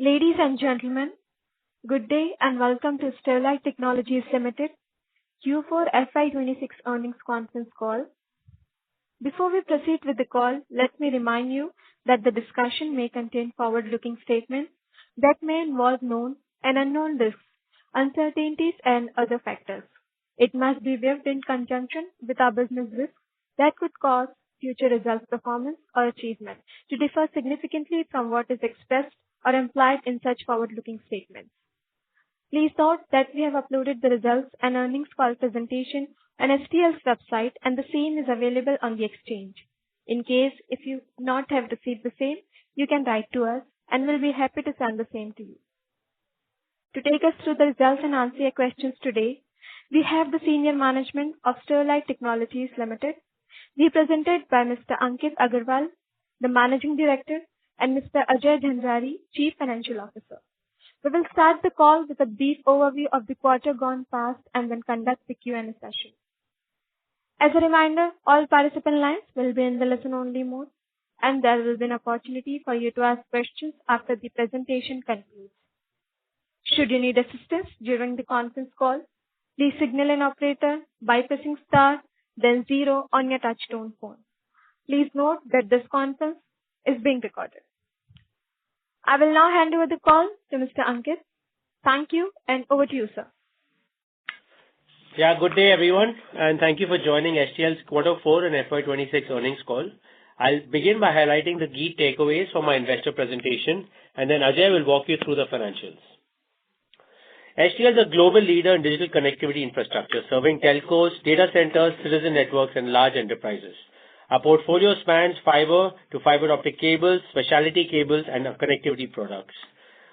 Ladies and gentlemen, good day and welcome to Sterlite Technologies Limited Q4 FY26 earnings conference call. Before we proceed with the call, let me remind you that the discussion may contain forward-looking statements that may involve known and unknown risks, uncertainties, and other factors. It must be viewed in conjunction with our business risks that could cause future results, performance, or achievement to differ significantly from what is expressed or implied in such forward-looking statements. Please note that we have uploaded the results and earnings call presentation on STL's website, and the same is available on the exchange. In case if you not have received the same, you can write to us and we'll be happy to send the same to you. To take us through the results and answer your questions today, we have the senior management of Sterlite Technologies Limited, represented by Mr. Ankit Agarwal, the Managing Director, and Mr. Ajay Dhanjari, Chief Financial Officer. We will start the call with a brief overview of the quarter gone past and then conduct the Q&A session. As a reminder, all participant lines will be in the listen-only mode, and there will be an opportunity for you to ask questions after the presentation concludes. Should you need assistance during the conference call, please signal an operator by pressing star, then 0 on your touchtone phone. Please note that this conference is being recorded. I will now hand over the call to Mr. Ankit. Thank you, and over to you, sir. Yeah, good day, everyone, and thank you for joining STL's Quarter 4 and FY26 earnings call. I'll begin by highlighting the key takeaways from my investor presentation, and then Ajay will walk you through the financials. STL is a global leader in digital connectivity infrastructure, serving telcos, data centers, citizen networks, and large enterprises. Our portfolio spans fiber to fiber optic cables, specialty cables, and connectivity products.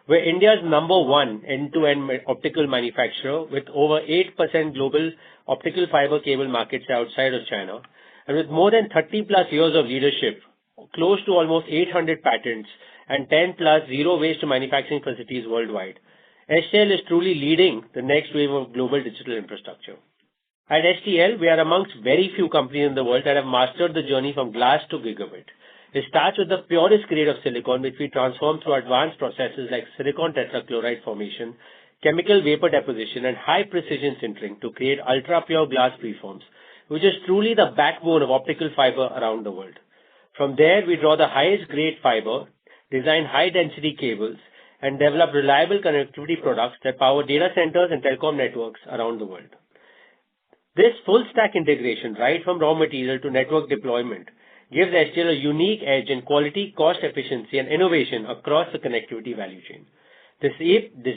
We're India's number one end-to-end optical manufacturer with over 8% global optical fiber cable market share outside of China, and with more than 30 plus years of leadership, close to almost 800 patents, and 10 plus zero waste to manufacturing facilities worldwide. STL is truly leading the next wave of global digital infrastructure. At STL, we are amongst very few companies in the world that have mastered the journey from glass to gigabit. It starts with the purest grade of silicon, which we transform through advanced processes like silicon tetrachloride formation, chemical vapor deposition, and high precision sintering to create ultra-pure glass preforms, which is truly the backbone of optical fiber around the world. From there, we draw the highest grade fiber, design high-density cables, and develop reliable connectivity products that power data centers and telecom networks around the world. This full-stack integration, right from raw material to network deployment, gives STL a unique edge in quality, cost efficiency, and innovation across the connectivity value chain. This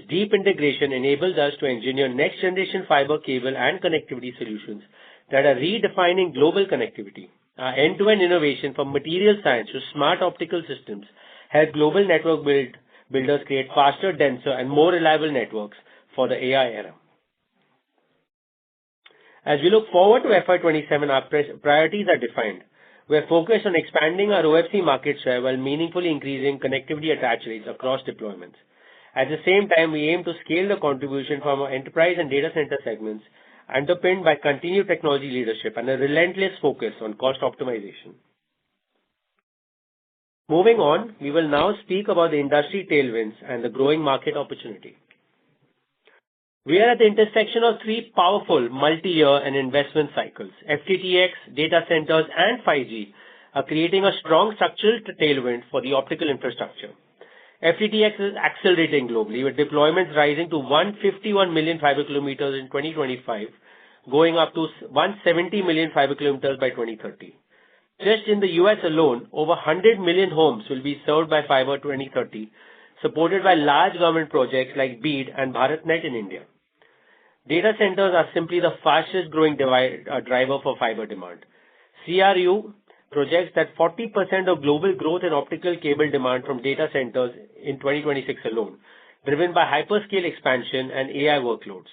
deep integration enables us to engineer next-generation fiber cable and connectivity solutions that are redefining global connectivity. Our end-to-end innovation from material science to smart optical systems help global network builders create faster, denser, and more reliable networks for the AI era. As we look forward to FY27, our priorities are defined. We are focused on expanding our OFC market share while meaningfully increasing connectivity attach rates across deployments. At the same time, we aim to scale the contribution from our enterprise and data center segments, underpinned by continued technology leadership and a relentless focus on cost optimization. Moving on, we will now speak about the industry tailwinds and the growing market opportunity. We are at the intersection of three powerful multi-year and investment cycles. FTTX, data centers, and 5G are creating a strong structural tailwind for the optical infrastructure. FTTX is accelerating globally, with deployments rising to 151 million fiber kilometers in 2025, going up to 170 million fiber kilometers by 2030. Just in the US alone, over 100 million homes will be served by fiber 2030, supported by large government projects like BEAD and BharatNet in India. Data centers are simply the fastest growing driver for fiber demand. CRU projects that 40% of global growth in optical cable demand from data centers in 2026 alone, driven by hyperscale expansion and AI workloads.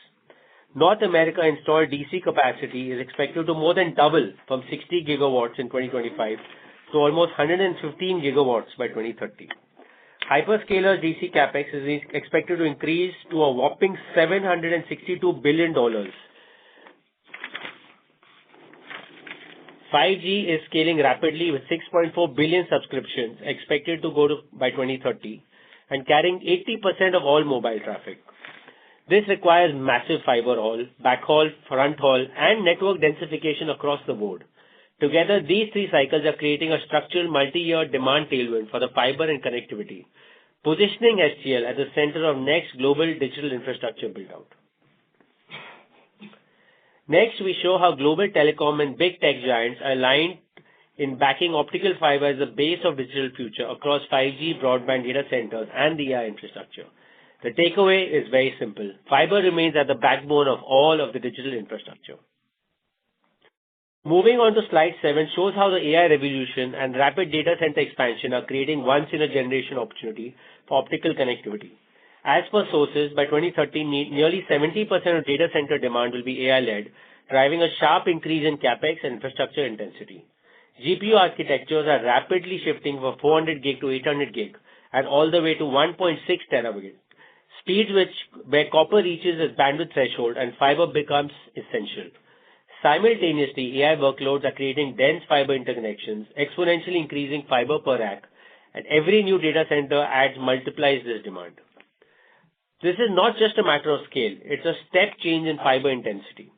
North America installed DC capacity is expected to more than double from 60 gigawatts in 2025 to almost 115 gigawatts by 2030. Hyperscaler DC capex is expected to increase to a whopping $762 billion. 5G is scaling rapidly with 6.4 billion subscriptions expected to go to by 2030, and carrying 80% of all mobile traffic. This requires massive fiber haul, backhaul, front haul, and network densification across the board. Together, these three cycles are creating a structural multi-year demand tailwind for the fiber and connectivity, positioning STL at the center of next global digital infrastructure build-out. Next, we show how global telecom and big tech giants are aligned in backing optical fiber as the base of digital future across 5G, broadband data centers, and the AI infrastructure. The takeaway is very simple. Fiber remains at the backbone of all of the digital infrastructure. Moving on to slide 7 shows how the AI revolution and rapid data center expansion are creating once-in-a-generation opportunity for optical connectivity. As per sources, by 2030, nearly 70% of data center demand will be AI-led, driving a sharp increase in capex and infrastructure intensity. GPU architectures are rapidly shifting from 400 gig to 800 gig and all the way to 1.6 terabit, speeds where copper reaches its bandwidth threshold and fiber becomes essential. Simultaneously, AI workloads are creating dense fiber interconnections, exponentially increasing fiber per rack, and every new data center multiplies this demand. This is not just a matter of scale, it's a step change in fiber intensity.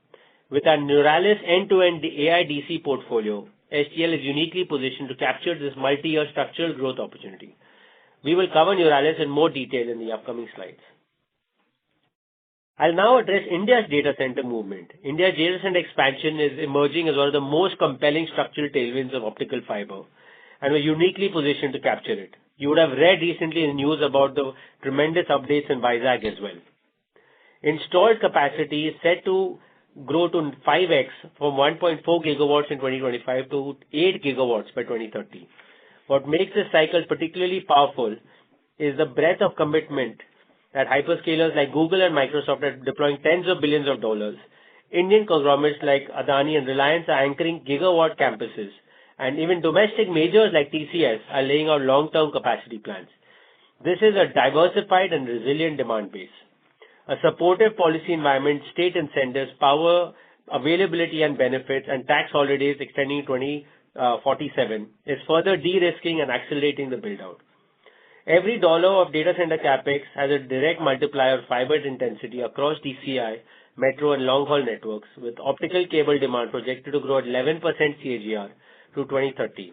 With our Neuralis end-to-end AI DC portfolio, STL is uniquely positioned to capture this multi-year structural growth opportunity. We will cover Neuralis in more detail in the upcoming slides. I'll now address India's data center movement. India's data center expansion is emerging as one of the most compelling structural tailwinds of optical fiber, and we're uniquely positioned to capture it. You would have read recently in the news about the tremendous updates in Vizag as well. Installed capacity is set to grow to 5x from 1.4 gigawatts in 2025 to 8 gigawatts by 2030. What makes this cycle particularly powerful is the breadth of commitment that hyperscalers like Google and Microsoft are deploying tens of billions of dollars. Indian conglomerates like Adani and Reliance are anchoring gigawatt campuses, and even domestic majors like TCS are laying out long-term capacity plans. This is a diversified and resilient demand base. A supportive policy environment, state incentives, power availability and benefits, and tax holidays extending to 2047 is further de-risking and accelerating the build-out. Every dollar of data center capex has a direct multiplier of fiber intensity across DCI, metro, and long-haul networks, with optical cable demand projected to grow at 11% CAGR to 2030.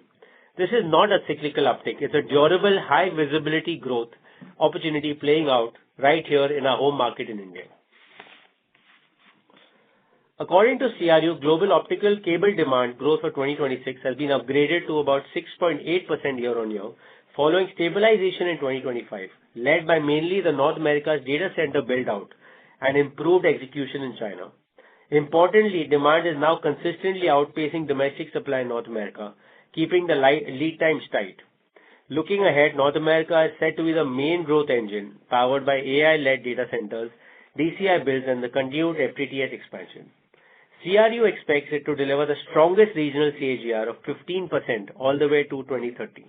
This is not a cyclical uptick. It's a durable, high-visibility growth opportunity playing out right here in our home market in India. According to CRU, global optical cable demand growth for 2026 has been upgraded to about 6.8% year-on-year, following stabilization in 2025, led by mainly the North America's data center build-out and improved execution in China. Importantly, demand is now consistently outpacing domestic supply in North America, keeping the lead times tight. Looking ahead, North America is set to be the main growth engine, powered by AI-led data centers, DCI builds, and the continued FTTH expansion. CRU expects it to deliver the strongest regional CAGR of 15% all the way to 2030.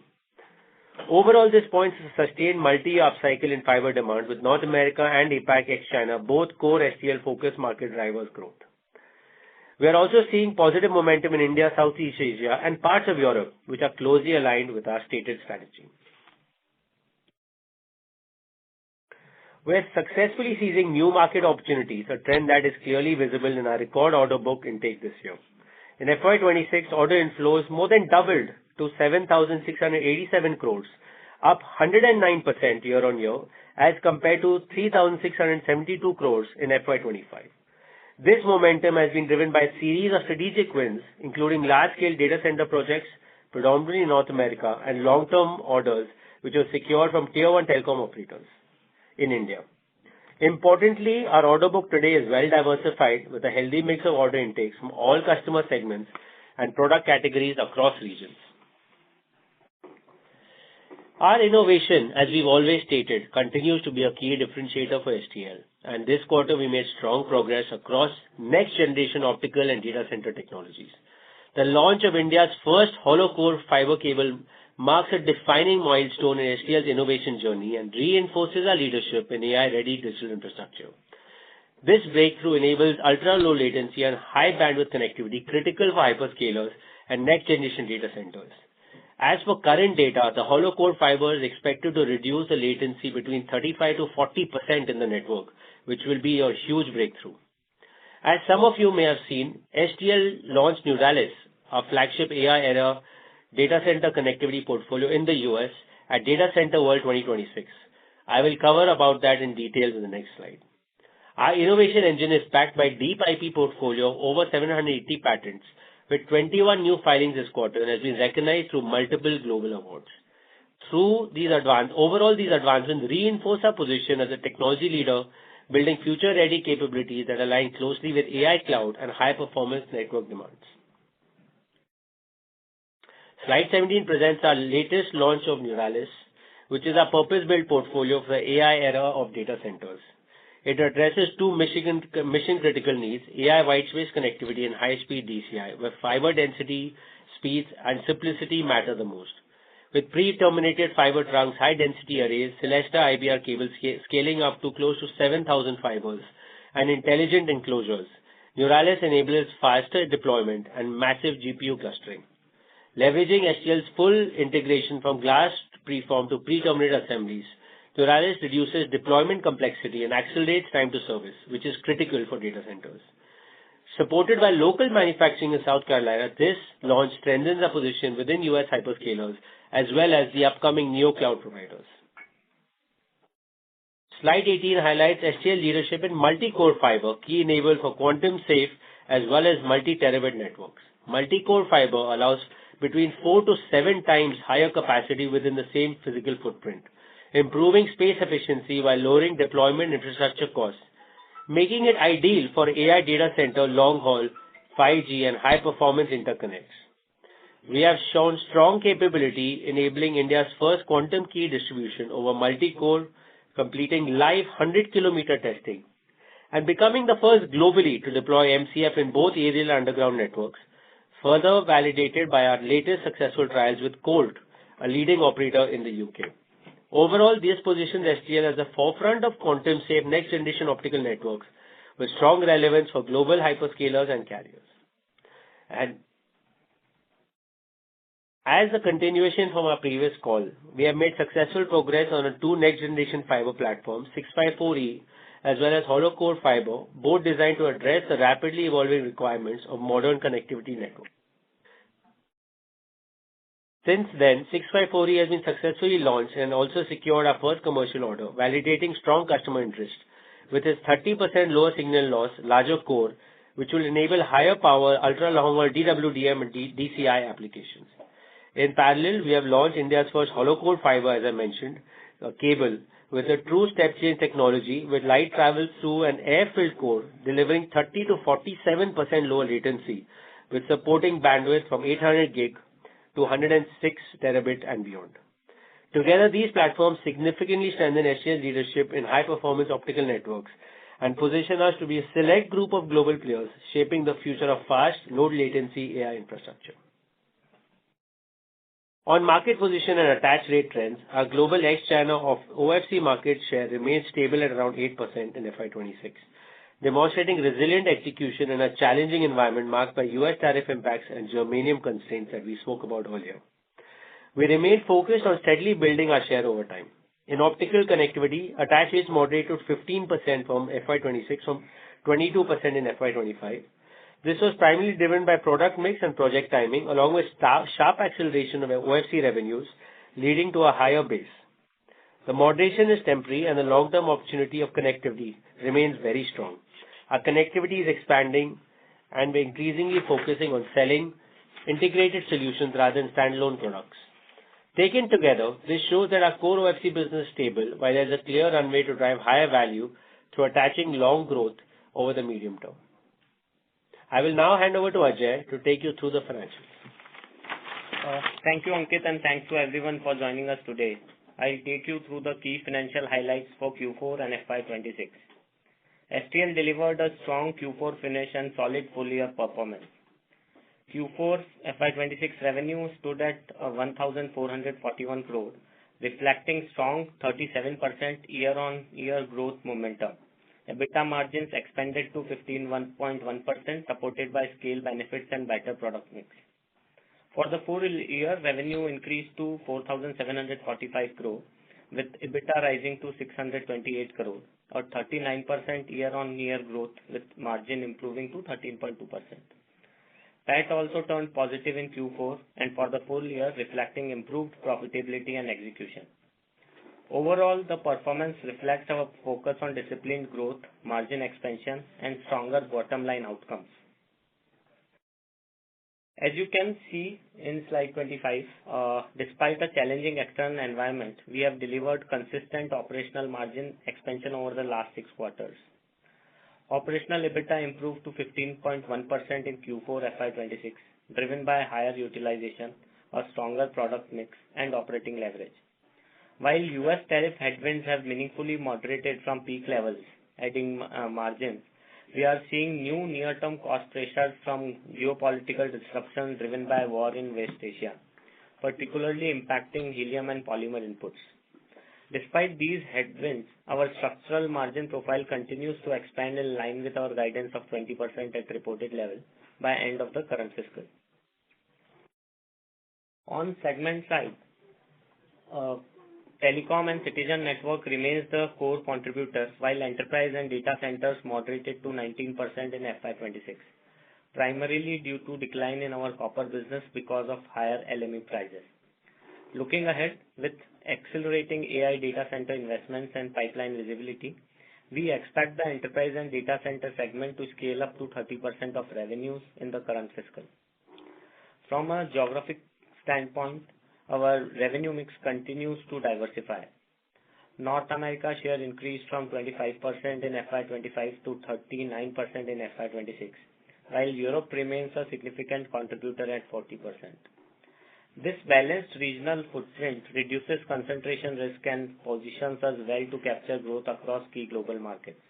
Overall, this points to a sustained multi-year upcycle in fiber demand, with North America and APAC ex-China both core STL-focused market drivers growth. We are also seeing positive momentum in India, Southeast Asia, and parts of Europe, which are closely aligned with our stated strategy. We are successfully seizing new market opportunities, a trend that is clearly visible in our record order book intake this year. In FY26, order inflows more than doubled to 7,687 crores, up 109% year-on-year as compared to 3,672 crores in FY25. This momentum has been driven by a series of strategic wins, including large-scale data center projects, predominantly in North America, and long-term orders which were secured from Tier 1 telecom operators in India. Importantly, our order book today is well diversified with a healthy mix of order intakes from all customer segments and product categories across regions. Our innovation, as we've always stated, continues to be a key differentiator for STL, and this quarter we made strong progress across next-generation optical and data center technologies. The launch of India's first hollow core fiber cable marks a defining milestone in STL's innovation journey and reinforces our leadership in AI-ready digital infrastructure. This breakthrough enables ultra-low latency and high bandwidth connectivity critical for hyperscalers and next-generation data centers. As for current data, the hollow core fiber is expected to reduce the latency between 35 to 40% in the network, which will be a huge breakthrough. As some of you may have seen, STL launched Neuralis, our flagship AI-era data center connectivity portfolio in the US at Data Center World 2026. I will cover about that in detail in the next slide. Our innovation engine is backed by deep IP portfolio of over 780 patents, with 21 new filings this quarter and has been recognized through multiple global awards. Through these advancements reinforce our position as a technology leader, building future-ready capabilities that align closely with AI cloud and high-performance network demands. Slide 17 presents our latest launch of Neuralis, which is our purpose-built portfolio for the AI era of data centers. It addresses two mission-critical needs, AI white-space connectivity and high-speed DCI, where fiber density, speeds, and simplicity matter the most. With pre-terminated fiber trunks, high-density arrays, Celesta IBR cables scaling up to close to 7,000 fibers, and intelligent enclosures, Neuralis enables faster deployment and massive GPU clustering. Leveraging STL's full integration from glass preform to pre-terminated assemblies, Neuralis reduces deployment complexity and accelerates time to service, which is critical for data centers. Supported by local manufacturing in South Carolina, this launch strengthens our position within US hyperscalers as well as the upcoming neo-cloud providers. Slide 18 highlights STL leadership in multi-core fiber, key enabler for quantum safe as well as multi-terabit networks. Multi-core fiber allows between 4 to 7 times higher capacity within the same physical footprint, improving space efficiency while lowering deployment infrastructure costs, making it ideal for AI data center long-haul, 5G, and high-performance interconnects. We have shown strong capability enabling India's first quantum key distribution over multi-core, completing live 100-kilometer testing, and becoming the first globally to deploy MCF in both aerial and underground networks, further validated by our latest successful trials with Colt, a leading operator in the UK. Overall, this positions STL at the forefront of quantum-safe next-generation optical networks with strong relevance for global hyperscalers and carriers. And as a continuation from our previous call, we have made successful progress on our two next-generation fiber platforms, 654E as well as hollow core fiber, both designed to address the rapidly evolving requirements of modern connectivity networks. Since then, 654E has been successfully launched and also secured our first commercial order, validating strong customer interest with its 30% lower signal loss, larger core, which will enable higher power, ultra-long-haul DWDM and DCI applications. In parallel, we have launched India's first hollow core fiber, as I mentioned, a cable with a true step-change technology with light travels through an air-filled core, delivering 30 to 47% lower latency, with supporting bandwidth from 800 gig to 106 terabit and beyond. Together, these platforms significantly strengthen STL's leadership in high-performance optical networks and position us to be a select group of global players shaping the future of fast, low-latency AI infrastructure. On market position and attach rate trends, our global ex-China of OFC market share remains stable at around 8% in FY26, demonstrating resilient execution in a challenging environment marked by US tariff impacts and germanium constraints that we spoke about earlier. We remain focused on steadily building our share over time. In optical connectivity, attach rates moderated to 15% from FY26 from 22% in FY25. This was primarily driven by product mix and project timing, along with sharp acceleration of OFC revenues, leading to a higher base. The moderation is temporary, and the long-term opportunity of connectivity remains very strong. Our connectivity is expanding, and we're increasingly focusing on selling integrated solutions rather than standalone products. Taken together, this shows that our core OFC business is stable, while there's a clear runway to drive higher value through attaching long growth over the medium term. I will now hand over to Ajay to take you through the financials. Thank you, Ankit, and thanks to everyone for joining us today. I'll take you through the key financial highlights for Q4 and FY26. STL delivered a strong Q4 finish and solid full-year performance. Q4 FY26 revenue stood at 1,441 crore, reflecting strong 37% year-on-year growth momentum. EBITDA margins expanded to 15.1%, supported by scale benefits and better product mix. For the full year, revenue increased to 4,745 crore, with EBITDA rising to 628 crore, or 39% year-on-year growth, with margin improving to 13.2%. PAT also turned positive in Q4 and for the full year, reflecting improved profitability and execution. Overall, the performance reflects our focus on disciplined growth, margin expansion, and stronger bottom-line outcomes. As you can see in slide 25, despite a challenging external environment, we have delivered consistent operational margin expansion over the last 6 quarters. Operational EBITDA improved to 15.1% in Q4 FY26, driven by higher utilization, a stronger product mix, and operating leverage. While US tariff headwinds have meaningfully moderated from peak levels, adding margins, we are seeing new near-term cost pressures from geopolitical disruptions driven by war in West Asia, particularly impacting helium and polymer inputs. Despite these headwinds, our structural margin profile continues to expand in line with our guidance of 20% at reported level by end of the current fiscal. On segment side, Telecom and Citizen Network remains the core contributor, while enterprise and data centers moderated to 19% in FY26, primarily due to decline in our copper business because of higher LME prices. Looking ahead, with accelerating AI data center investments and pipeline visibility, we expect the enterprise and data center segment to scale up to 30% of revenues in the current fiscal. From a geographic standpoint, our revenue mix continues to diversify. North America share increased from 25% in FY25 to 39% in FY26, while Europe remains a significant contributor at 40%. This balanced regional footprint reduces concentration risk and positions us well to capture growth across key global markets.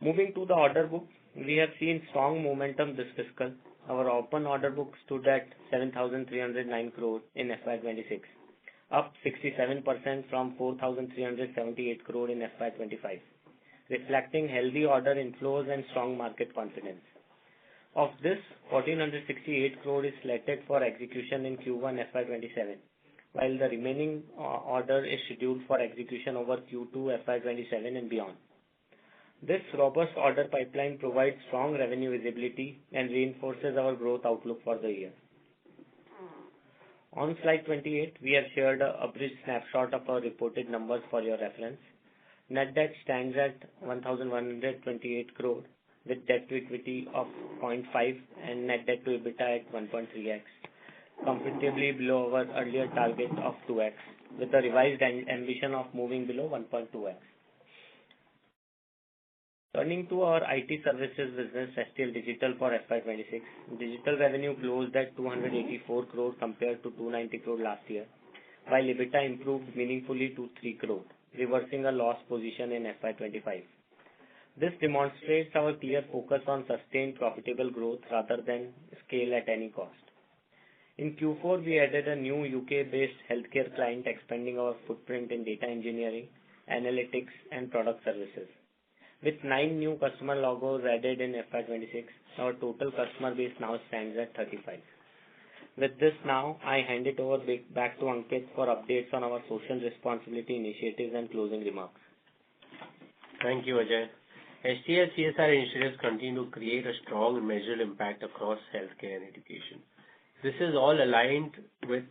Moving to the order book, we have seen strong momentum this fiscal. Our open order book stood at 7,309 crore in FY26, up 67% from 4,378 crore in FY25, reflecting healthy order inflows and strong market confidence. Of this, 1,468 crore is slated for execution in Q1 FY27, while the remaining order is scheduled for execution over Q2 FY27 and beyond. This robust order pipeline provides strong revenue visibility and reinforces our growth outlook for the year. On slide 28, we have shared a brief snapshot of our reported numbers for your reference. Net debt stands at 1,128 crore, with debt to equity of 0.5 and net debt to EBITDA at 1.3x, comfortably below our earlier target of 2x, with a revised ambition of moving below 1.2x. Turning to our IT services business, STL Digital for FY26, digital revenue closed at 284 crore compared to 290 crore last year, while EBITDA improved meaningfully to 3 crore, reversing a loss position in FY25. This demonstrates our clear focus on sustained profitable growth rather than scale at any cost. In Q4, we added a new UK-based healthcare client, expanding our footprint in data engineering, analytics, and product services. With 9 new customer logos added in FY26, our total customer base now stands at 35. With this now, I hand it over back to Ankit for updates on our social responsibility initiatives and closing remarks. Thank you, Ajay. STL CSR initiatives continue to create a strong and measurable impact across healthcare and education. This is all aligned with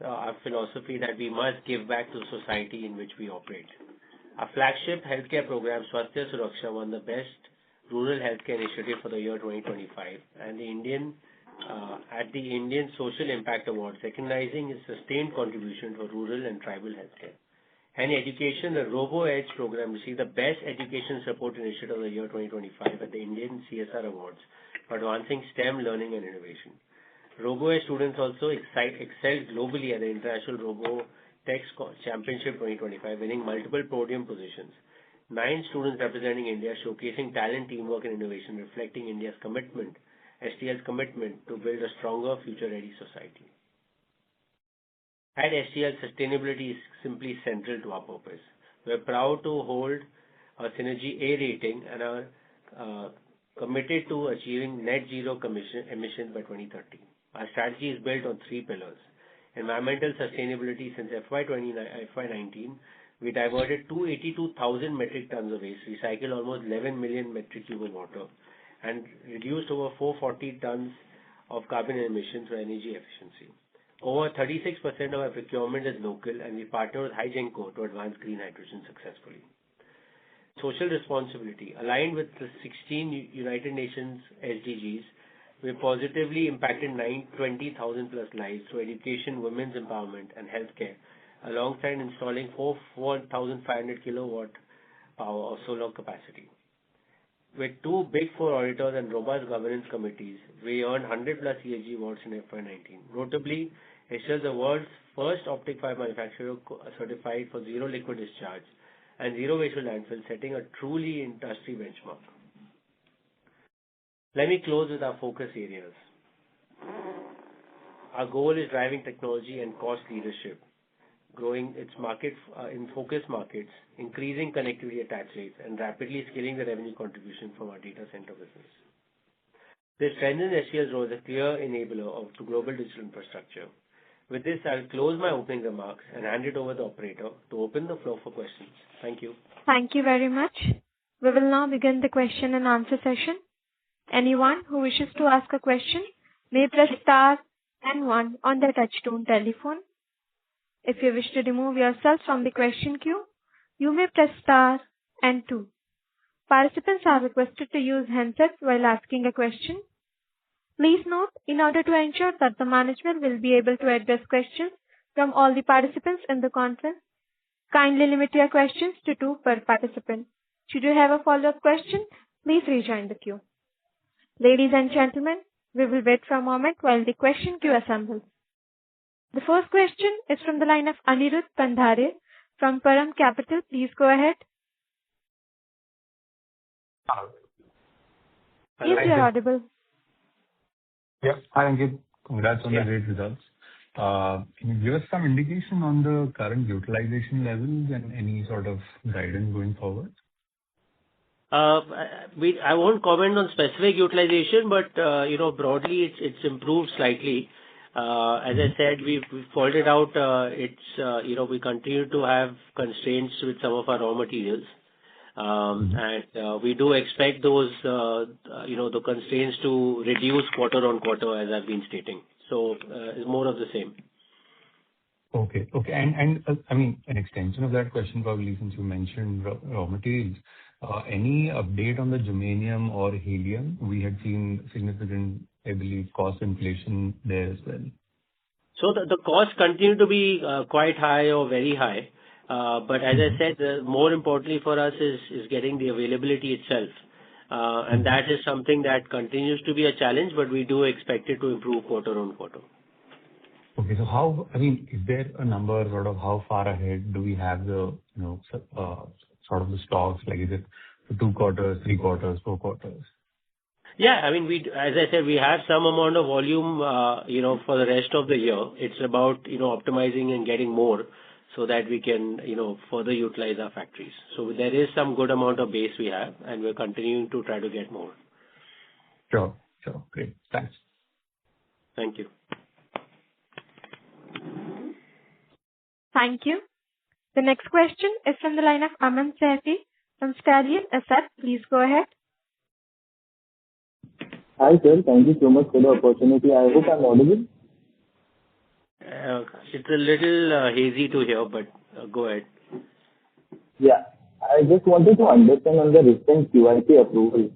our philosophy that we must give back to the society in which we operate. Our flagship healthcare program, Swasthya Suraksha, won the Best Rural Healthcare Initiative for the year 2025 and at the Indian Social Impact Awards, recognizing its sustained contribution for rural and tribal healthcare. And education, the RoboEdge program received the Best Education Support Initiative of the year 2025 at the Indian CSR Awards for advancing STEM learning and innovation. RoboEdge students also excelled globally at the International RoboTech Championship 2025, winning multiple podium positions. 9 students representing India, showcasing talent, teamwork, and innovation, reflecting India's commitment, STL's commitment to build a stronger, future-ready society. At STL, sustainability is simply central to our purpose. We are proud to hold a Synergy A rating, and our committed to achieving net zero emissions by 2030. Our strategy is built on three pillars. Environmental sustainability. Since FY19, we diverted 282,000 metric tons of waste, recycled almost 11 million metric cube of water, and reduced over 440 tons of carbon emissions through energy efficiency. Over 36% of our procurement is local, and we partner with Hygenco to advance green hydrogen successfully. Social responsibility. Aligned with the 16 United Nations SDGs, we positively impacted 20,000 plus lives through education, women's empowerment, and healthcare, alongside installing 4,500 kilowatt power of solar capacity. With two Big Four auditors and robust governance committees, we earned 100 plus ESG awards in FY19. Notably, HCL is the world's first optic fiber manufacturer certified for zero liquid discharge and zero waste to landfill, setting a truly industry benchmark. Let me close with our focus areas. Our goal is driving technology and cost leadership, growing its market in focus markets, increasing connectivity attach rates, and rapidly scaling the revenue contribution from our data center business. This strengthens HCL's role as a clear enabler to global digital infrastructure. With this, I'll close my opening remarks and hand it over to the operator to open the floor for questions. Thank you. Thank you very much. We will now begin the question and answer session. Anyone who wishes to ask a question may press star and 1 on their touchtone telephone. If you wish to remove yourself from the question queue, you may press star and 2. Participants are requested to use handsets while asking a question. Please note, in order to ensure that the management will be able to address questions from all the participants in the conference, kindly limit your questions to 2 per participant. Should you have a follow-up question, please rejoin the queue. Ladies and gentlemen, we will wait for a moment while the question queue assembles. The first question is from the line of Anirudh Pandhare from Param Capital. Please go ahead. Hello. Yes, you are audible. Yeah. Hi, Ankit. Congrats on the great results. Can you give us some indication on the current utilization levels and any sort of guidance going forward? I won't comment on specific utilization, but broadly it's improved slightly. As I said, we've called it out. We continue to have constraints with some of our raw materials, and we do expect those the constraints to reduce quarter on quarter, as I've been stating. So it's more of the same. Okay. And I mean, an extension of that question, probably, since you mentioned raw materials. Any update on the germanium or helium? We had seen significant, I believe, cost inflation there as well. So the costs continue to be quite high or very high. But as I said, more importantly for us is getting the availability itself. And that is something that continues to be a challenge, but we do expect it to improve quarter on quarter. Okay. So is there a number, sort of how far ahead do we have the, sort of the stocks? Like, is it for 2 quarters, 3 quarters, 4 quarters? Yeah, I mean, as I said, we have some amount of volume, for the rest of the year. It's about, optimizing and getting more so that we can, further utilize our factories. So there is some good amount of base we have, and we're continuing to try to get more. Sure. Great. Thanks. Thank you. Thank you. The next question is from the line of Aman Sehti from Sterlite Asset. Please go ahead. Hi, sir. Thank you so much for the opportunity. I hope I'm audible. It's a little hazy to hear, but go ahead. Yeah. I just wanted to understand on the recent QIP approval.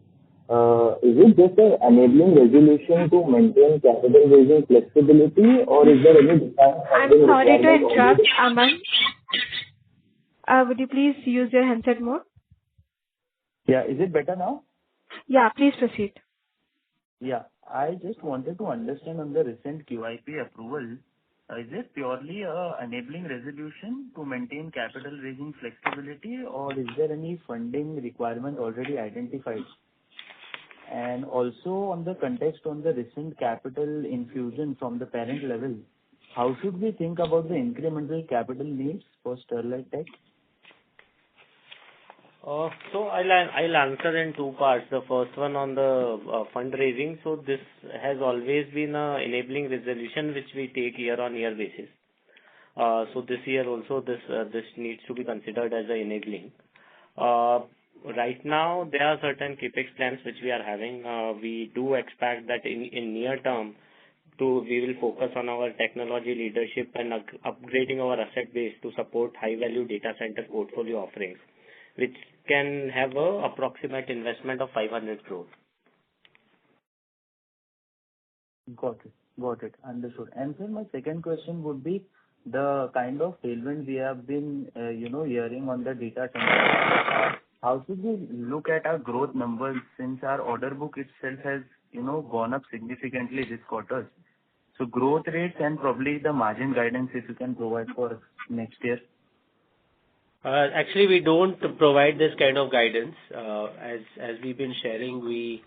Is it just an enabling resolution to maintain capital raising flexibility, or is there any defined I'm sorry to interrupt, Aman. Would you please use your handset mode? Yeah. Is it better now? Yeah, please proceed. Yeah. I just wanted to understand on the recent QIP approval, is it purely a enabling resolution to maintain capital raising flexibility, or is there any funding requirement already identified? And also on the context on the recent capital infusion from the parent level, how should we think about the incremental capital needs for Sterlite Tech? So I'll answer in two parts. The first one on the fundraising. So this has always been a enabling resolution which we take year-on-year basis. So this year also this needs to be considered as a enabling. Right now there are certain capex plans which we are having. We do expect that in near term we will focus on our technology leadership and upgrading our asset base to support high value data center portfolio offerings, which can have a approximate investment of 500 crores. Got it. Understood. And then my second question would be the kind of tailwind we have been, hearing on the data center. How should we look at our growth numbers since our order book itself has, gone up significantly this quarter? So growth rates and probably the margin guidance if you can provide for next year. Actually, we don't provide this kind of guidance. As we've been sharing, we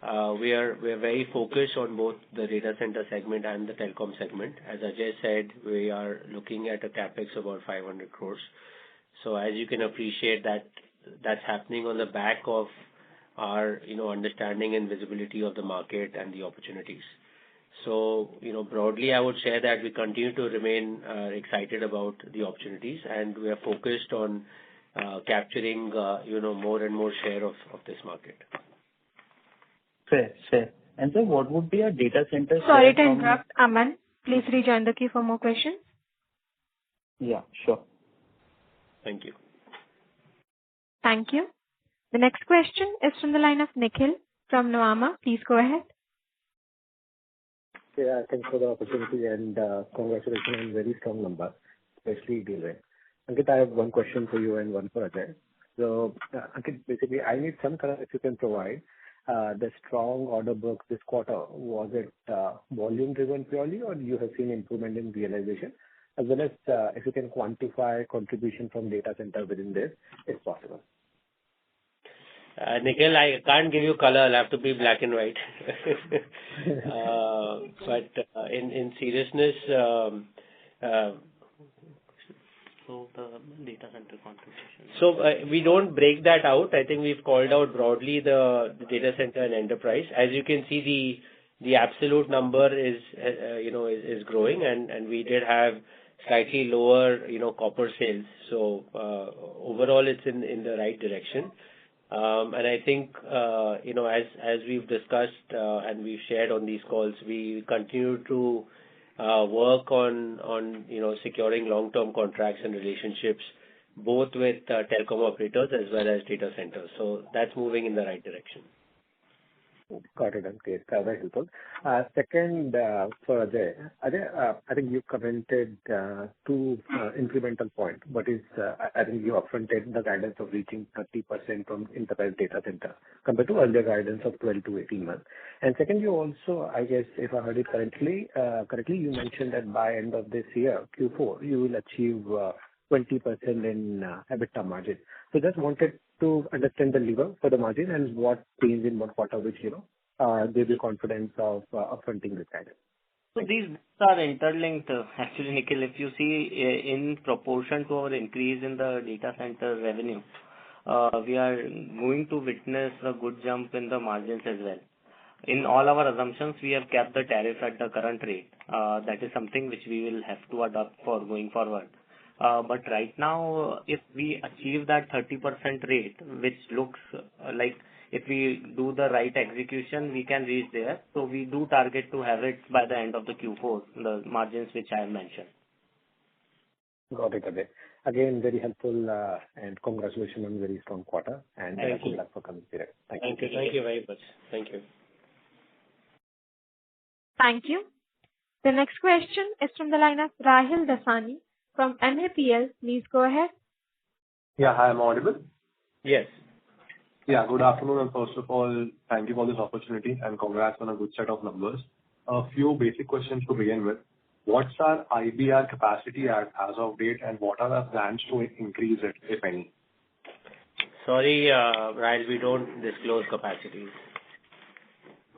are very focused on both the data center segment and the telecom segment. As Ajay said, we are looking at a capex of about 500 crores. So as you can appreciate that's happening on the back of our understanding and visibility of the market and the opportunities. So broadly, I would share that we continue to remain excited about the opportunities, and we are focused on capturing more and more share of this market. Fair. And so what would be a data center? Sorry to interrupt, Aman. Please rejoin the queue for more questions. Yeah, sure. Thank you. Thank you. The next question is from the line of Nikhil from Nuvama. Please go ahead. Yeah, thanks for the opportunity and congratulations on very strong number, especially deal rate. Ankit, I have one question for you and one for Ajay. So, Ankit, basically, I need some color if you can provide. The strong order book this quarter, was it volume driven purely, or you have seen improvement in realization? As well as if you can quantify contribution from data center within this, if possible. Nikhil, I can't give you color. I'll have to be black and white. But in seriousness, So the data center contribution. So we don't break that out. I think we've called out broadly the data center and enterprise. As you can see, the absolute number is growing, and we did have slightly lower copper sales. So overall, it's in the right direction. And I think as we've discussed and we've shared on these calls, we continue to work on securing long-term contracts and relationships, both with telecom operators as well as data centers. So that's moving in the right direction. Got it, Ankit. Very helpful. Second, for Ajay. Ajay, I think you commented two incremental point. What is, I think you upfronted the guidance of reaching 30% from enterprise data center compared to earlier guidance of 12 to 18 months. And second, you also, I guess, if I heard it correctly, you mentioned that by end of this year, Q4, you will achieve 20% in EBITDA margin. So just wanted to understand the lever for the margin and what changed in one quarter, which gave you confidence of upfronting this guidance. So these are interlinked. Actually, Nikhil, if you see in proportion to our increase in the data center revenue, we are going to witness a good jump in the margins as well. In all our assumptions, we have kept the tariff at the current rate. That is something which we will have to adopt for going forward. But right now, if we achieve that 30% rate, which looks like if we do the right execution, we can reach there. So we do target to have it by the end of the Q4, the margins which I have mentioned. Got it, Ajay. Again, very helpful and congratulations on very strong quarter and good luck for coming period. Thank you. Thank you very much. Thank you. Thank you. The next question is from the line of Rahil Dasani from MAPL. Please go ahead. Yeah, hi, I'm audible. Yes. Yeah, good afternoon, and first of all, thank you for this opportunity and congrats on a good set of numbers. A few basic questions to begin with. What's our IBR capacity as of date, and what are our plans to increase it, if any? Sorry, Rahil, we don't disclose capacities.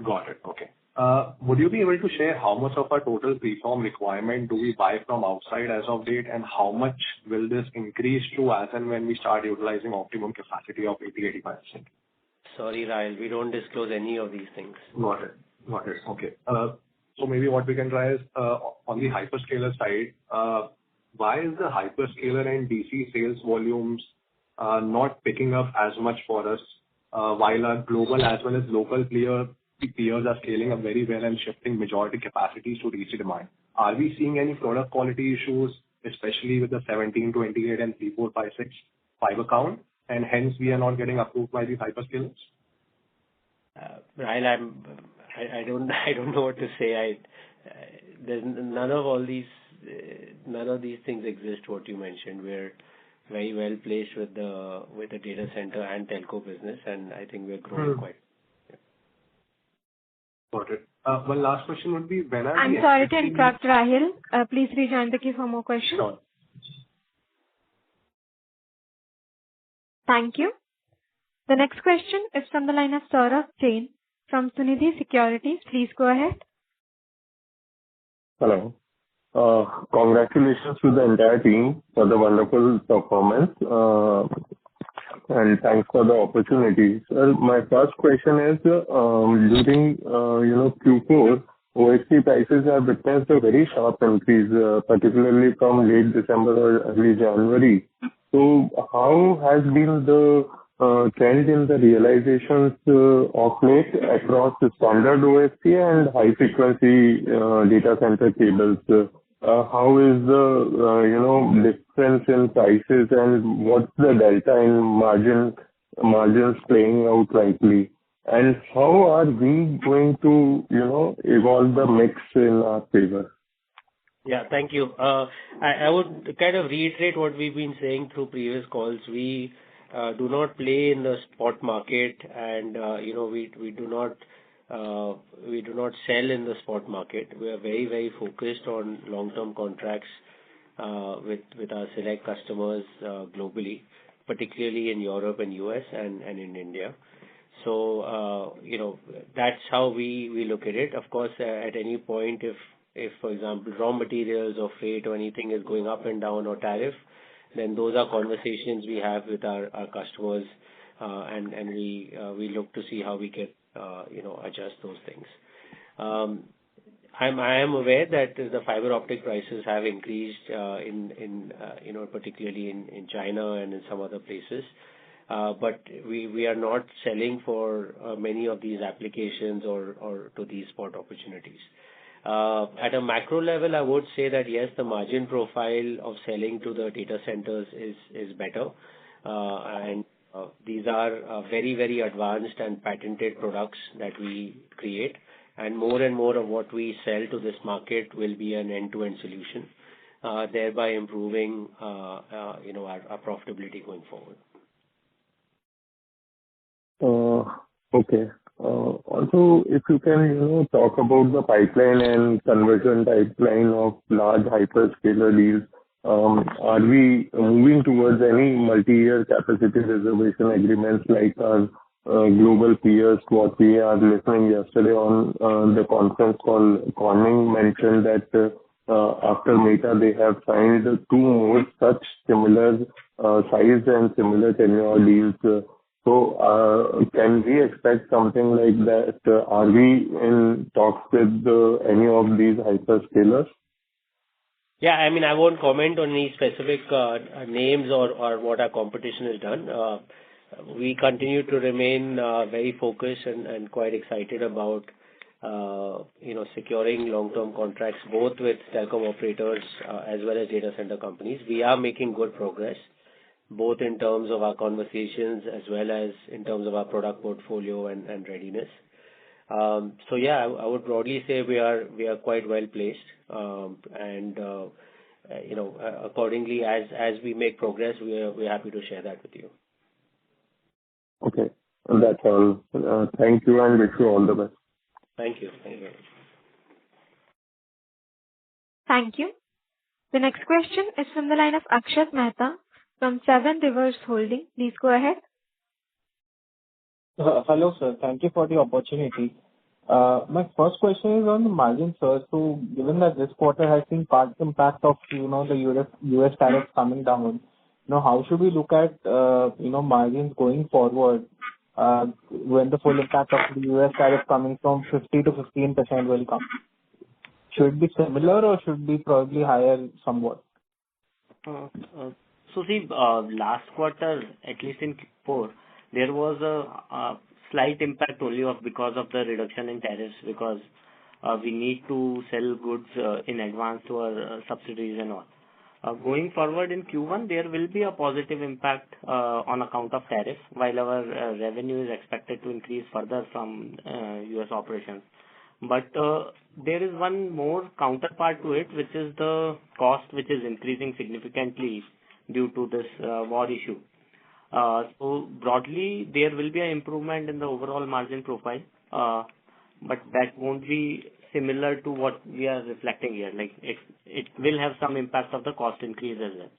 Got it. Okay. Would you be able to share how much of our total preform requirement do we buy from outside as of date, and how much will this increase to as and when we start utilizing optimum capacity of 80%-85%? Sorry, Rahil, we don't disclose any of these things. Got it. Okay. So maybe what we can try is, on the hyperscaler side, why is the hyperscaler and DC sales volumes not picking up as much for us, while our global as well as local peers are scaling up very well and shifting majority capacities to DC demand? Are we seeing any product quality issues, especially with the 17, 28, and 3, 4, 5, 6 fiber count, and hence we are not getting approved by these hyperscalers? Rahil, I don't know what to say. There's none of these things exist, what you mentioned. We're very well placed with the data center and telco business, and I think we're growing quite. Got it. One last question would be, when are I'm we sorry to expecting- interrupt, Rahil. Please rejoin the queue for more questions. Sure. Thank you. The next question is from the line of Saurabh Jain from Sunidhi Securities. Please go ahead. Hello. Congratulations to the entire team for the wonderful performance, and thanks for the opportunity. Sir, my first question is, during Q4, OSP prices have witnessed a very sharp increase, particularly from late December or early January. So how has been the trend in the realizations of late across the standard OSP and high frequency data center cables? How is the difference in prices, and what's the delta in margins playing out likely? And how are we going to evolve the mix in our favor? Yeah, thank you. I would kind of reiterate what we've been saying through previous calls. We do not play in the spot market, and we do not sell in the spot market. We are very, very focused on long-term contracts with our select customers globally, particularly in Europe and US and in India. So that's how we look at it. Of course, at any point, if for example raw materials or freight or anything is going up and down or tariff, then those are conversations we have with our customers, and we look to see how we can adjust those things. I am aware that the fiber optic prices have increased in particularly in China and in some other places, but we are not selling for many of these applications or to these spot opportunities. At a macro level, I would say that yes, the margin profile of selling to the data centers is better, and these are very, very advanced and patented products that we create, and more of what we sell to this market will be an end-to-end solution, thereby improving our profitability going forward. Okay. Also, if you can talk about the pipeline and conversion pipeline of large hyperscaler deals. Are we moving towards any multi-year capacity reservation agreements like our global peers? What we are listening yesterday on the conference call, Corning mentioned that after Meta, they have signed 2 more such similar size and similar tenure deals. So can we expect something like that? Are we in talks with any of these hyperscalers? Yeah, I mean, I won't comment on any specific names or what our competition has done. We continue to remain very focused and quite excited about securing long-term contracts both with telecom operators as well as data center companies. We are making good progress, both in terms of our conversations as well as in terms of our product portfolio and readiness. So yeah, I would broadly say we are quite well placed, and accordingly, as we make progress, we're happy to share that with you. Okay, that's all. Thank you, and wish you all the best. Thank you. Thank you very much. Thank you. The next question is from the line of Akshat Mehta from Seven Rivers Holding. Please go ahead. Hello, sir. Thank you for the opportunity. My first question is on the margin, sir. So given that this quarter has seen part impact of, the U.S. tariffs coming down, how should we look at, margins going forward, when the full impact of the U.S. tariff coming from 50 to 15% will come? Should it be similar or should it be probably higher somewhat? Last quarter, at least in Q4, there was a slight impact only because of the reduction in tariffs, because we need to sell goods in advance to our subsidiaries and all. Going forward in Q1, there will be a positive impact on account of tariff, while our revenue is expected to increase further from U.S. operations. But there is one more counterpart to it, which is the cost, which is increasing significantly due to this war issue. So broadly, there will be an improvement in the overall margin profile, but that won't be similar to what we are reflecting here. Like it will have some impact of the cost increase as well.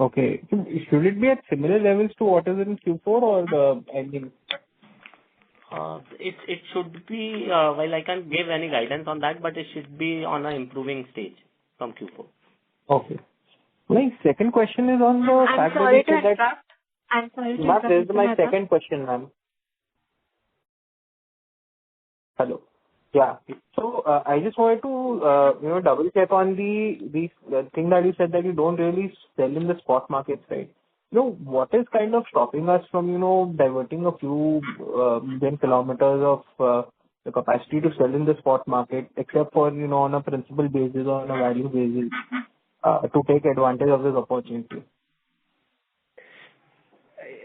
Okay. So should it be at similar levels to what is in Q4 or the ending? It should be, while I can't give any guidance on that, but it should be on an improving stage from Q4. Okay. My second question is on the I'm fact sorry that you to said interrupt. I'm sorry to Ma'am, interrupt. this is Mr. my Mehta. second question, ma'am. Hello. Yeah. So I just wanted to double check on the thing that you said that you don't really sell in the spot market side. What is kind of stopping us from diverting a few million kilometers of the capacity to sell in the spot market, except for on a principal basis or on a value basis, to take advantage of this opportunity?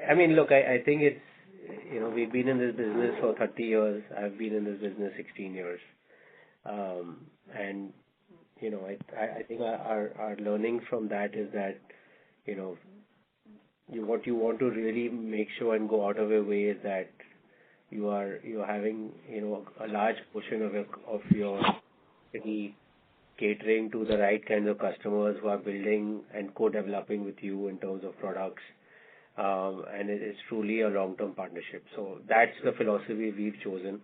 I mean, look, I think it's, we've been in this business for 30 years. I've been in this business 16 years. And, I think our learning from that is that, what you want to really make sure and go out of your way is that you're having, a large portion of your city catering to the right kinds of customers who are building and co-developing with you in terms of products. And it is truly a long-term partnership. So that's the philosophy we've chosen.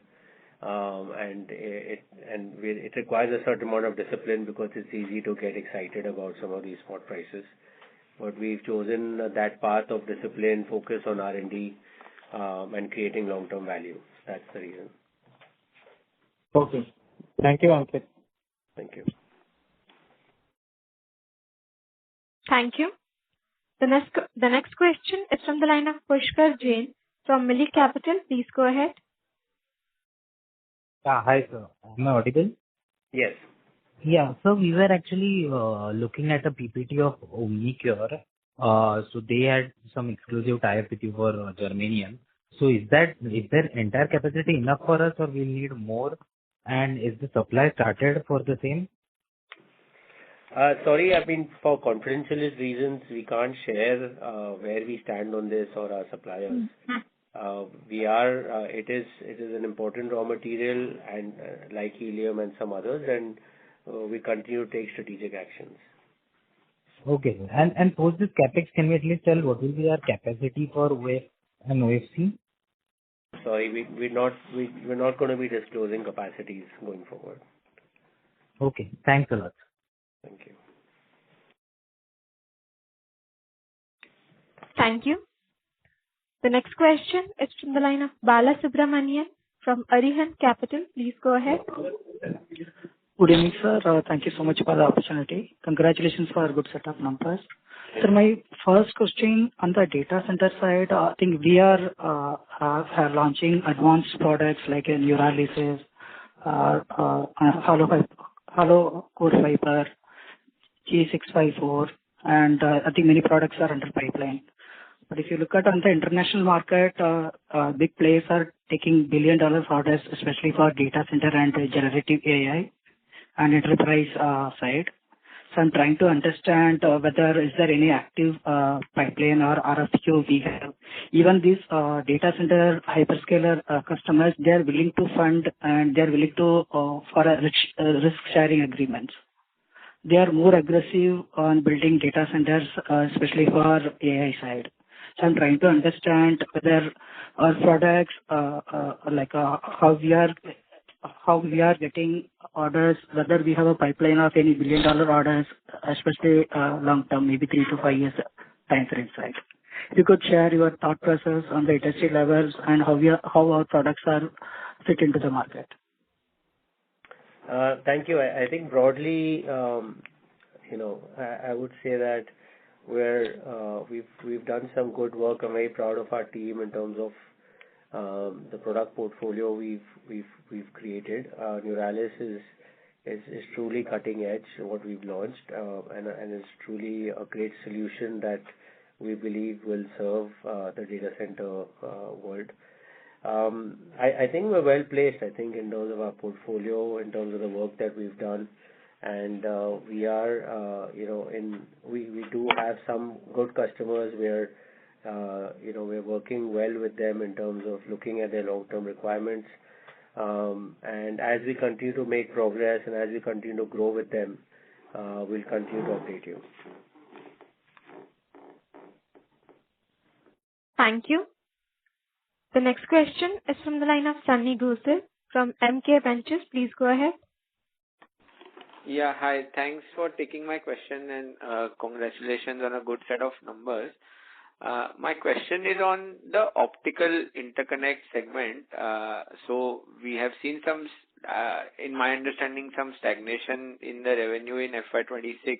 And it requires a certain amount of discipline because it's easy to get excited about some of these spot prices. But we've chosen that path of discipline, focus on R&D, and creating long-term value. That's the reason. Okay. Thank you, Ankit. Thank you. Thank you. The next question is from the line of Pushkar Jain from Milli Capital. Please go ahead. Hi, sir. Am I audible? Yes. Yeah. So we were actually looking at a PPT of Omnicure. So they had some exclusive tie-up with you for germanium. So is their entire capacity enough for us, or we need more? And is the supply started for the same? Sorry, I mean, for confidential reasons, we can't share where we stand on this or our suppliers. It is an important raw material and like helium and some others, and we continue to take strategic actions. Okay. And post this capex, can we at least tell what will be our capacity for OF and OFC? Sorry, we're not going to be disclosing capacities going forward. Okay. Thanks a lot. Thank you. Thank you. The next question is from the line of Bala Subramanian from Arihant Capital. Please go ahead. Good evening, sir. Thank you so much for the opportunity. Congratulations for a good set of numbers. Sir, my first question on the data center side, I think we are launching advanced products like Neuralysis, hollow core fiber, G654, and I think many products are under pipeline. But if you look at on the international market, big players are taking billion-dollar orders, especially for data center and generative AI and enterprise side. So I'm trying to understand whether is there any active pipeline or RFQ we have. Even these data center hyperscaler customers, they are willing to fund and they are willing to for a risk sharing agreements. They are more aggressive on building data centers, especially for AI side. I'm trying to understand whether our products, how we are getting orders, whether we have a pipeline of any billion-dollar orders, especially long term, maybe 3 to 5 years time frames, right? If you could share your thought process on the industry levels and how our products are fit into the market. Thank you. I think broadly, I would say that we've done some good work. I'm very proud of our team in terms of the product portfolio we've created. Neuralis is truly cutting edge what we've launched, and is truly a great solution that we believe will serve the data center world. I think we're well placed, I think, in terms of our portfolio, in terms of the work that we've done. And we are, we do have some good customers where, we're working well with them in terms of looking at their long-term requirements. And as we continue to make progress and as we continue to grow with them, we'll continue to update you. Thank you. The next question is from the line of Sunny Gusel from MK Ventures. Please go ahead. Yeah, hi. Thanks for taking my question and congratulations on a good set of numbers. My question is on the optical interconnect segment. So we have seen some, in my understanding, some stagnation in the revenue in FY26.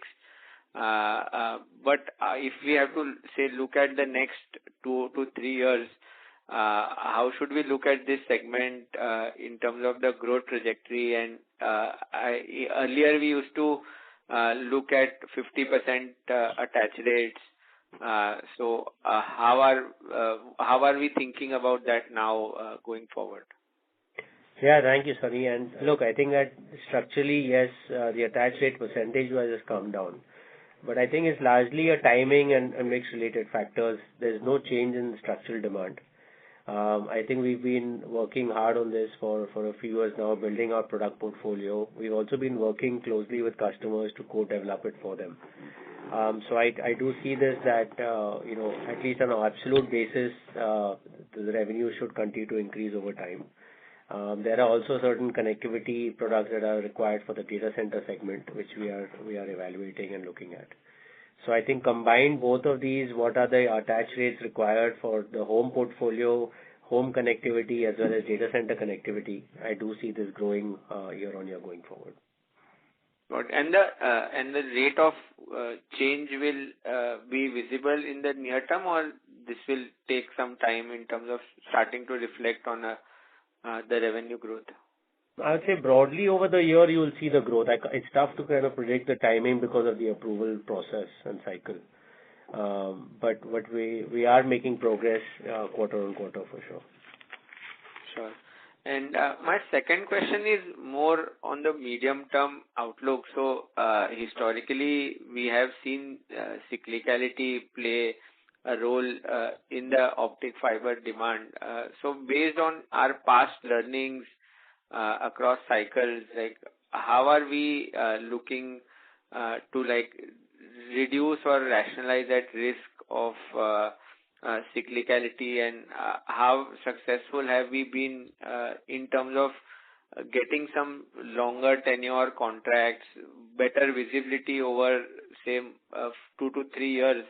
But if we have to say look at the next 2 to 3 years, how should we look at this segment in terms of the growth trajectory? And earlier we used to look at 50% attach rates. So how are we thinking about that now going forward? Yeah, thank you, Sunny. And look, I think that structurally, yes, the attach rate percentage-wise has come down. But I think it's largely a timing and mix-related factors. There's no change in structural demand. I think we've been working hard on this for a few years now, building our product portfolio. We've also been working closely with customers to co-develop it for them. So I do see this that, at least on an absolute basis, the revenue should continue to increase over time. There are also certain connectivity products that are required for the data center segment, which we are evaluating and looking at. So I think combine both of these, what are the attach rates required for the home portfolio, home connectivity, as well as data center connectivity. I do see this growing year on year going forward. Good. And the rate of change will be visible in the near term, or this will take some time in terms of starting to reflect on the revenue growth? I would say broadly over the year you will see the growth. It's tough to kind of predict the timing because of the approval process and cycle. But we are making progress quarter on quarter for sure. Sure. And my second question is more on the medium-term outlook. So historically, we have seen cyclicality play a role in the optic fiber demand. So based on our past learnings across cycles, like how are we looking to reduce or rationalize that risk of cyclicality, and how successful have we been in terms of getting some longer tenure contracts, better visibility over say 2 to 3 years,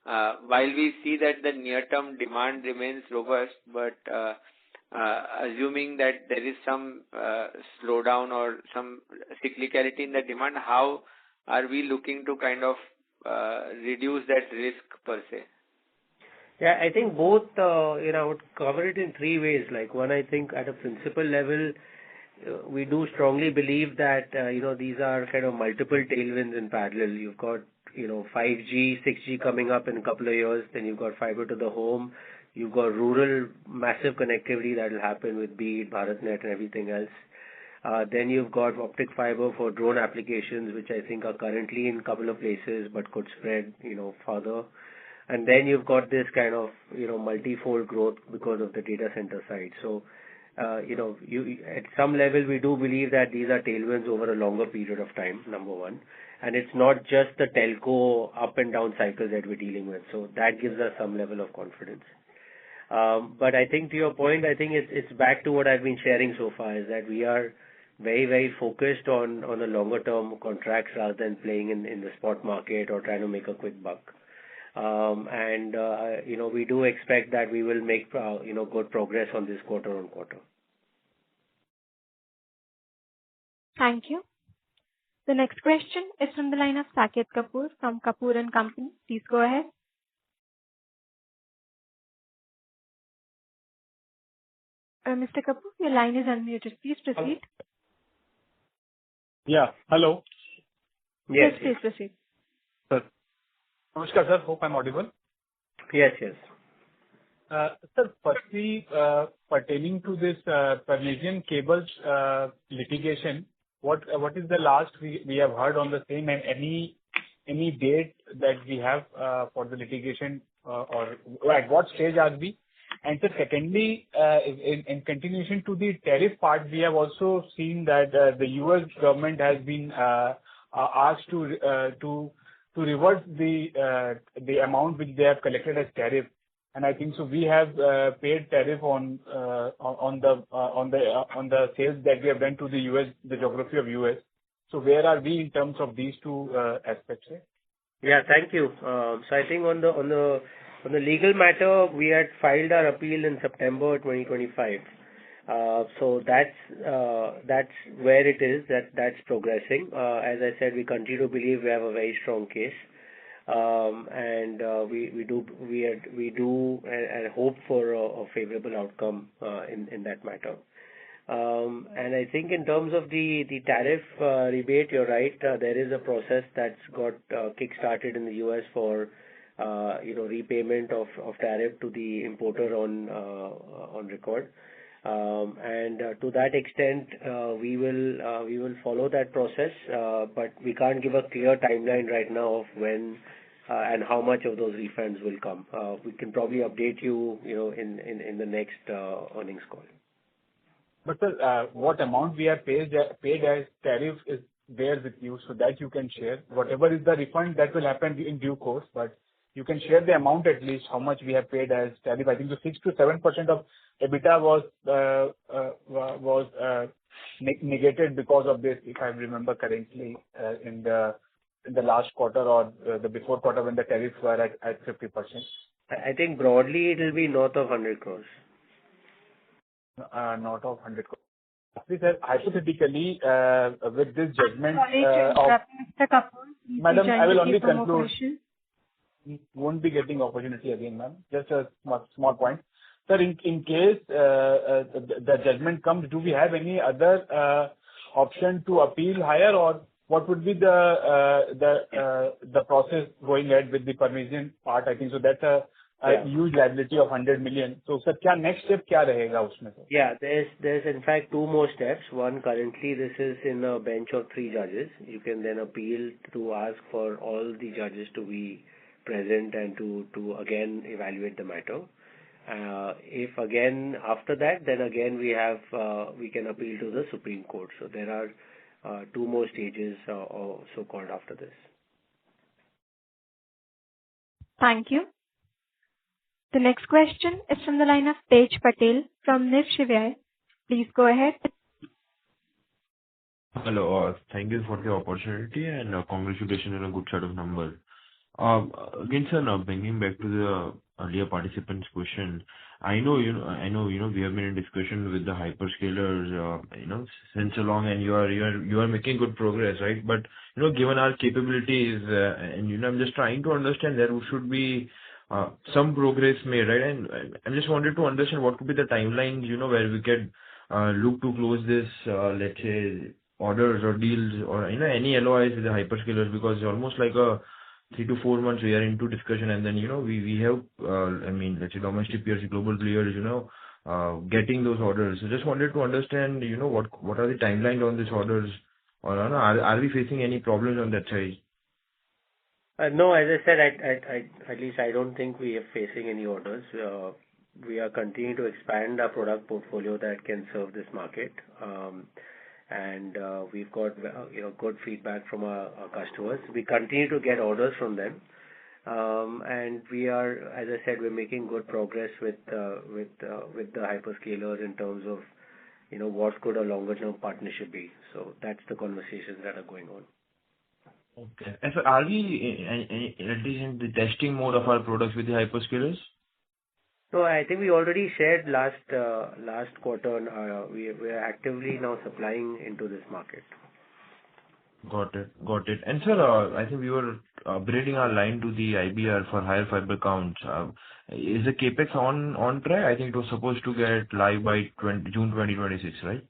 while we see that the near-term demand remains robust, but assuming that there is some slowdown or some cyclicality in the demand, how are we looking to kind of reduce that risk per se? Yeah, I think both, I would cover it in 3 ways. Like one, I think at a principal level, we do strongly believe that, these are kind of multiple tailwinds in parallel. You've got, 5G, 6G coming up in a couple of years. Then you've got fiber to the home. You've got rural massive connectivity that will happen with BEAD, BharatNet and everything else. Then you've got optic fiber for drone applications, which I think are currently in a couple of places, but could spread, further. And then you've got this kind of, multifold growth because of the data center side. So, at some level, we do believe that these are tailwinds over a longer period of time, number one. and it's not just the telco up and down cycles that we're dealing with. So that gives us some level of confidence. But I think to your point, I think it's back to what I've been sharing so far, is that we are very, very focused on the longer term contracts rather than playing in the spot market or trying to make a quick buck. We do expect that we will make good progress on this quarter-on-quarter. Thank you. The next question is from the line of Saket Kapoor from Kapoor and Company. Please go ahead. Mr. Kapoor, your line is unmuted. Please proceed. Yeah. Hello. Yes, please proceed. Sir. Namaskar, sir. Hope I'm audible. Yes. Sir, firstly, pertaining to this Parisian cables litigation, what is the last we have heard on the same, and any date that we have for the litigation, or at what stage are we? And sir, secondly, in continuation to the tariff part, we have also seen that the US government has been asked to revert the amount which they have collected as tariff. And I think so we have paid tariff on the sales that we have done to the US, the geography of US. So where are we in terms of these two aspects? Yeah, thank you. So I think on the legal matter, we had filed our appeal in September 2025. So that's where it is. That's progressing. As I said, we continue to believe we have a very strong case. We do and hope for a favorable outcome in that matter. And I think in terms of the tariff rebate, you're right. There is a process that's got kick-started in the US for repayment of tariff to the importer on record. To that extent, we will follow that process, but we can't give a clear timeline right now of when and how much of those refunds will come. We can probably update you, in the next earnings call. But sir, what amount we have paid as tariff is there with you, so that you can share. Whatever is the refund, that will happen in due course, but you can share the amount at least, how much we have paid as tariff. I think the 6 to 7% of EBITDA was negated because of this, if I remember correctly, in the last quarter or the before quarter when the tariffs were at 50%. I think broadly it will be north of 100 crores. North of 100 crores. Actually, sir, hypothetically, with this judgment Sorry to interrupt, Mr. Kapoor. Madam, I will only conclude. Won't be getting opportunity again, ma'am. Just a small point. Sir, in case the judgment comes, do we have any other option to appeal higher, or what would be the process going ahead with the Parisian part? I think so that's a huge liability of 100 million. So, sir, next step क्या रहेगा उसमें? Yeah, there's in fact two more steps. One, currently this is in a bench of 3 judges. You can then appeal to ask for all the judges to be present and to again evaluate the matter. If again after that, then again we can appeal to the Supreme Court. So there are 2 more stages or so called after this. Thank you. The next question is from the line of Tej Patel from Nivshivya. Please go ahead. Hello. Thank you for the opportunity and congratulations on a good set of numbers. Again, sir, now bringing back to the earlier participant's question, I know we have been in discussion with the hyperscalers, since so long, and you are making good progress, right? But given our capabilities, and I'm just trying to understand, there should be some progress made, right? And I just wanted to understand what could be the timelines, where we could look to close this, let's say, orders or deals or any LOIs with the hyperscalers, because it's almost like a 3 to 4 months we are into discussion, and then we have let's say domestic peers, global players, getting those orders. So just wanted to understand, what are the timelines on these orders, or are we facing any problems on that side? No, as I said, at least I don't think we are facing any orders. We are continuing to expand our product portfolio that can serve this market. and we've got good feedback from our customers. We continue to get orders from them, and we are, as I said, we're making good progress with the hyperscalers in terms of what could a longer term partnership be. So that's the conversations that are going on. Okay. And so are we at least in the testing mode of our products with the hyperscalers? So I think we already shared last quarter. We are actively now supplying into this market. Got it. And sir, I think we were upgrading our line to the IBR for higher fiber counts. Is the capex on track? I think it was supposed to get live by June 2026, right?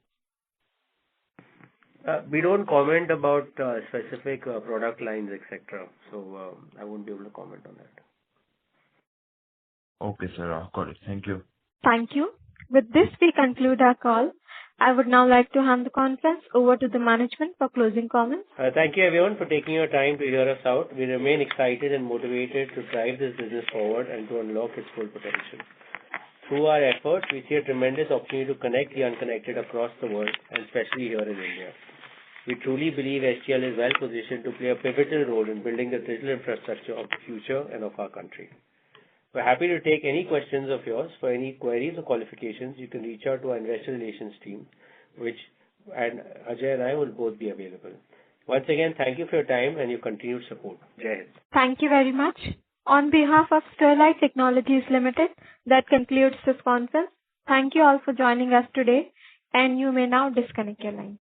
We don't comment about specific product lines, etc. So I won't be able to comment on that. Okay, sir. Got it. Thank you. Thank you. With this, we conclude our call. I would now like to hand the conference over to the management for closing comments. Thank you everyone for taking your time to hear us out. We remain excited and motivated to drive this business forward and to unlock its full potential. Through our efforts, we see a tremendous opportunity to connect the unconnected across the world, and especially here in India. We truly believe STL is well positioned to play a pivotal role in building the digital infrastructure of the future and of our country. We're happy to take any questions of yours. For any queries or qualifications, you can reach out to our investor relations team, and Ajay and I will both be available. Once again, thank you for your time and your continued support. Jai Hind. Thank you very much. On behalf of Sterlite Technologies Limited, that concludes this conference. Thank you all for joining us today, and you may now disconnect your line.